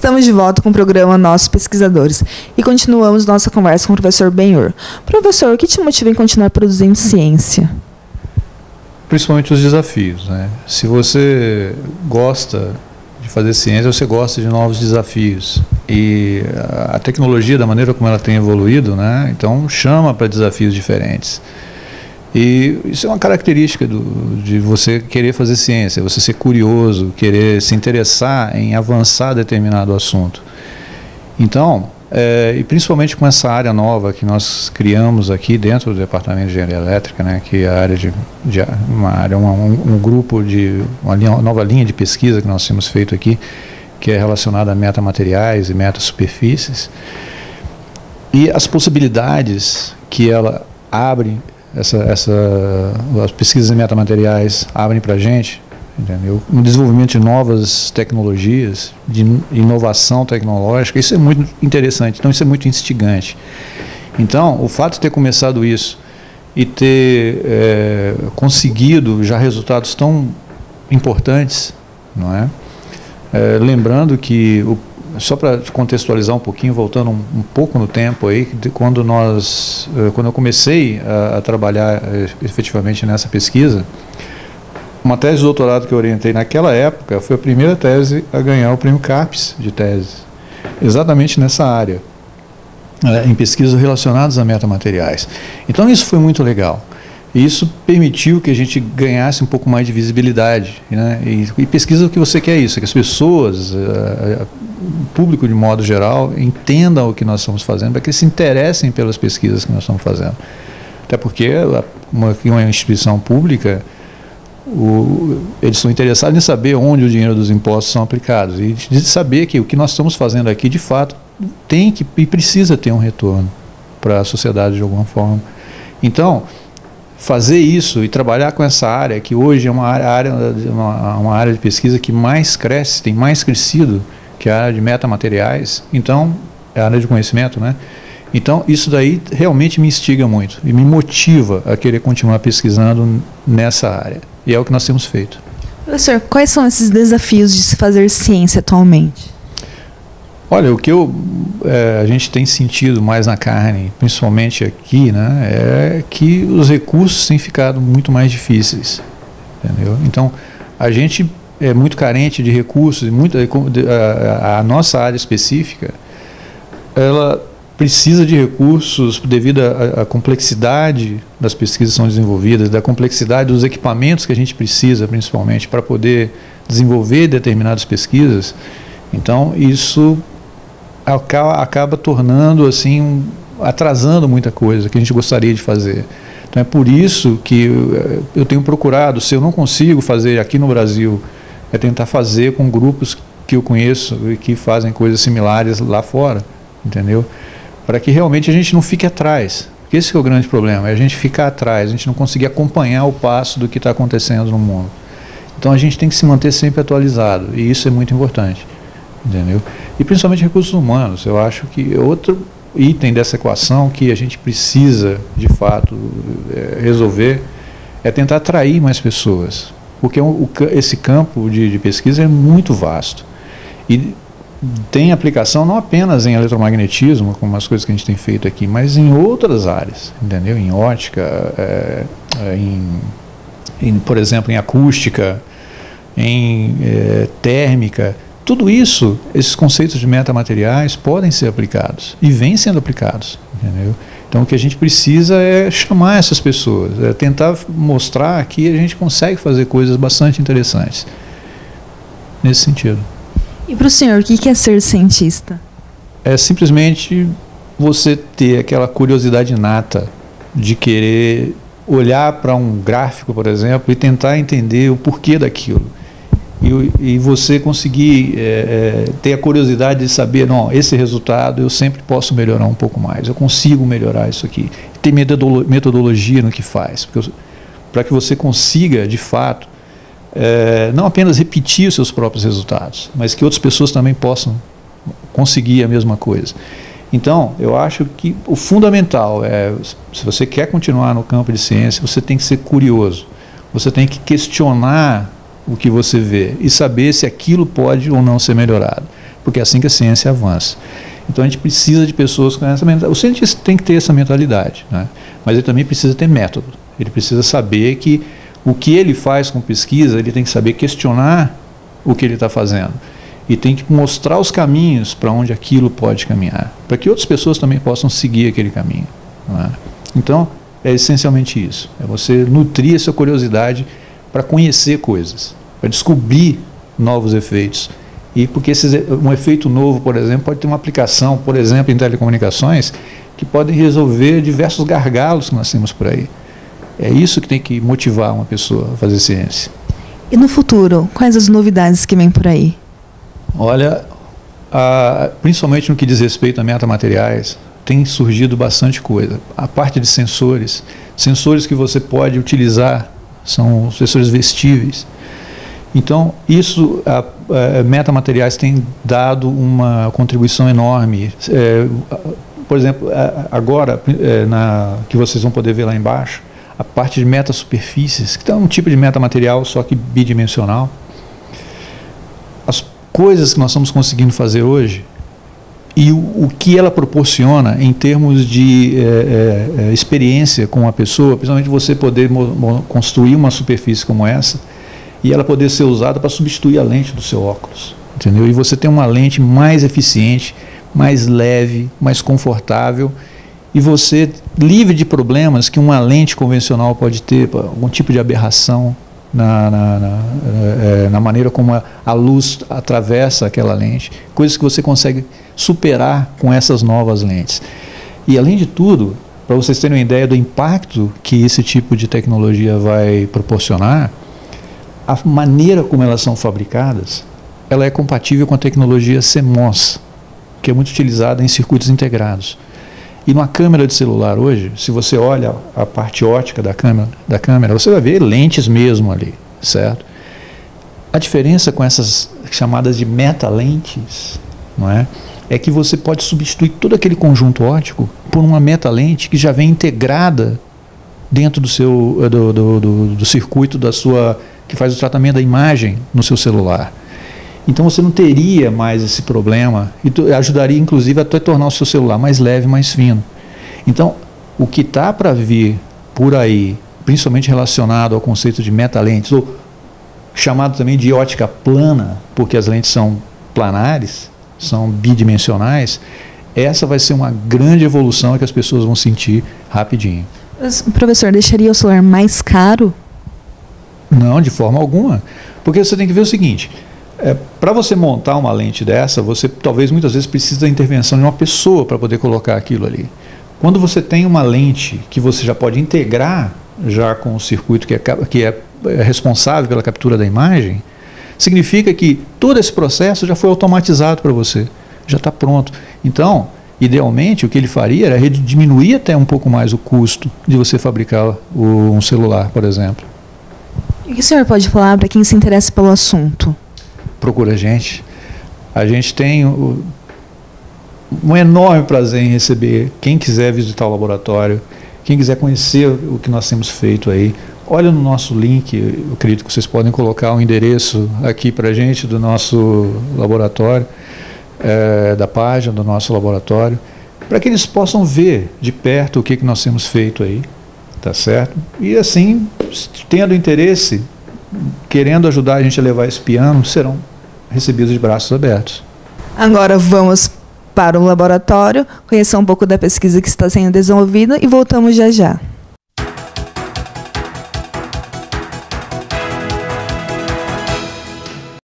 Estamos de volta com o programa Nossos Pesquisadores e continuamos nossa conversa com o professor Benhur. Professor, o que te motiva em continuar produzindo ciência? Principalmente os desafios, né? Se você gosta de fazer ciência, você gosta de novos desafios. E a tecnologia, da maneira como ela tem evoluído, né? Então chama para desafios diferentes. E isso é uma característica de você querer fazer ciência, você ser curioso, querer se interessar em avançar determinado assunto. Então, e principalmente com essa área nova que nós criamos aqui dentro do Departamento de Engenharia Elétrica, né, que é a área um grupo de uma nova linha de pesquisa que nós temos feito aqui, que é relacionada a metamateriais e metasuperfícies, e as possibilidades que ela abre, as pesquisas em metamateriais abrem para a gente, entendeu? O desenvolvimento de novas tecnologias, de inovação tecnológica, isso é muito interessante, então isso é muito instigante. Então, o fato de ter começado isso e ter conseguido já resultados tão importantes, não é? Lembrando que, só para contextualizar um pouquinho, voltando um pouco no tempo aí, quando eu comecei a trabalhar efetivamente nessa pesquisa, uma tese de doutorado que eu orientei naquela época foi a primeira tese a ganhar o prêmio CAPES de tese, exatamente nessa área, em pesquisas relacionadas a metamateriais. Então isso foi muito legal. E isso permitiu que a gente ganhasse um pouco mais de visibilidade, né? E pesquisa o que você quer isso, que as pessoas, o público de modo geral, entendam o que nós estamos fazendo, para que se interessem pelas pesquisas que nós estamos fazendo. Até porque uma instituição pública, eles estão interessados em saber onde o dinheiro dos impostos são aplicados e de saber que o que nós estamos fazendo aqui, de fato, tem que e precisa ter um retorno para a sociedade de alguma forma. Então, fazer isso e trabalhar com essa área, que hoje é uma área de pesquisa que mais cresce, tem mais crescido, que é a área de metamateriais, então, é a área de conhecimento, né? Então, isso daí realmente me instiga muito e me motiva a querer continuar pesquisando nessa área. E é o que nós temos feito. Professor, quais são esses desafios de se fazer ciência atualmente? Olha, o que a gente tem sentido mais na carne, principalmente aqui, né, é que os recursos têm ficado muito mais difíceis, entendeu? Então, a gente é muito carente de recursos, a nossa área específica, ela precisa de recursos devido à complexidade das pesquisas que são desenvolvidas, da complexidade dos equipamentos que a gente precisa, principalmente, para poder desenvolver determinadas pesquisas. Então, isso acaba tornando, assim, atrasando muita coisa que a gente gostaria de fazer. Então é por isso que eu tenho procurado, se eu não consigo fazer aqui no Brasil, é tentar fazer com grupos que eu conheço e que fazem coisas similares lá fora, entendeu? Para que realmente a gente não fique atrás. Porque esse é o grande problema, é a gente ficar atrás, a gente não conseguir acompanhar o passo do que está acontecendo no mundo. Então a gente tem que se manter sempre atualizado, e isso é muito importante. Entendeu? E principalmente recursos humanos, eu acho que outro item dessa equação que a gente precisa, de fato, resolver é tentar atrair mais pessoas, porque esse campo de pesquisa é muito vasto e tem aplicação não apenas em eletromagnetismo, como as coisas que a gente tem feito aqui, mas em outras áreas, entendeu? Em ótica, por exemplo, em acústica, em térmica. Tudo isso, esses conceitos de metamateriais podem ser aplicados e vêm sendo aplicados, entendeu? Então o que a gente precisa é chamar essas pessoas, é tentar mostrar que a gente consegue fazer coisas bastante interessantes nesse sentido. E para o senhor, o que é ser cientista? É simplesmente você ter aquela curiosidade inata de querer olhar para um gráfico, por exemplo, e tentar entender o porquê daquilo. E você conseguir ter a curiosidade de saber, não, esse resultado eu sempre posso melhorar um pouco mais, eu consigo melhorar isso aqui. Ter metodologia no que faz, para que você consiga, de fato, não apenas repetir os seus próprios resultados, mas que outras pessoas também possam conseguir a mesma coisa. Então, eu acho que o fundamental é, se você quer continuar no campo de ciência, você tem que ser curioso, você tem que questionar o que você vê e saber se aquilo pode ou não ser melhorado. porque é assim que a ciência avança. Então a gente precisa de pessoas com essa mentalidade. O cientista tem que ter essa mentalidade, né? Mas ele também precisa ter método. Ele precisa saber que o que ele faz com pesquisa, ele tem que saber questionar o que ele está fazendo. E tem que mostrar os caminhos para onde aquilo pode caminhar, para que outras pessoas também possam seguir aquele caminho, não é? Então, é essencialmente isso. É você nutrir essa curiosidade para conhecer coisas, para descobrir novos efeitos. E porque um efeito novo, por exemplo, pode ter uma aplicação, por exemplo, em telecomunicações, que podem resolver diversos gargalos que nós temos por aí. É isso que tem que motivar uma pessoa a fazer ciência. E no futuro, quais as novidades que vêm por aí? Olha, principalmente no que diz respeito a metamateriais, tem surgido bastante coisa. A parte de sensores que você pode utilizar, são sensores vestíveis. Então, isso, metamateriais tem dado uma contribuição enorme. Por exemplo, agora, que vocês vão poder ver lá embaixo, a parte de metasuperfícies, que é um tipo de metamaterial, só que bidimensional. As coisas que nós estamos conseguindo fazer hoje e o que ela proporciona em termos de experiência com a pessoa, principalmente você poder construir uma superfície como essa e ela poder ser usada para substituir a lente do seu óculos, entendeu? E você ter uma lente mais eficiente, mais leve, mais confortável e você livre de problemas que uma lente convencional pode ter, algum tipo de aberração na maneira como a luz atravessa aquela lente, coisas que você consegue superar com essas novas lentes. E além de tudo, para vocês terem uma ideia do impacto que esse tipo de tecnologia vai proporcionar, a maneira como elas são fabricadas, ela é compatível com a tecnologia CMOS, que é muito utilizada em circuitos integrados. E numa câmera de celular hoje, se você olha a parte ótica da câmera, você vai ver lentes mesmo ali, certo? A diferença com essas chamadas de metalentes, não é? É que você pode substituir todo aquele conjunto óptico por uma metalente que já vem integrada dentro do seu do circuito que faz o tratamento da imagem no seu celular. Então você não teria mais esse problema e ajudaria inclusive a tornar o seu celular mais leve, mais fino. Então, o que está para vir por aí, principalmente relacionado ao conceito de metalentes, ou chamado também de ótica plana, porque as lentes são planares, são bidimensionais, essa vai ser uma grande evolução que as pessoas vão sentir rapidinho. Mas, professor, deixaria o celular mais caro? Não, de forma alguma. Porque você tem que ver o seguinte, para você montar uma lente dessa, você talvez muitas vezes precisa da intervenção de uma pessoa para poder colocar aquilo ali. Quando você tem uma lente que você já pode integrar já com o circuito que é responsável pela captura da imagem, significa que todo esse processo já foi automatizado para você, já está pronto. Então, idealmente, o que ele faria era diminuir até um pouco mais o custo de você fabricar um celular, por exemplo. E o que o senhor pode falar para quem se interessa pelo assunto? Procura a gente. A gente tem um enorme prazer em receber quem quiser visitar o laboratório, quem quiser conhecer o que nós temos feito aí. Olha no nosso link, eu acredito que vocês podem colocar um endereço aqui para a gente do nosso laboratório, da página do nosso laboratório, para que eles possam ver de perto o que nós temos feito aí, tá certo? E assim, tendo interesse, querendo ajudar a gente a levar esse piano, serão recebidos de braços abertos. Agora vamos para o laboratório, conhecer um pouco da pesquisa que está sendo desenvolvida e voltamos já já.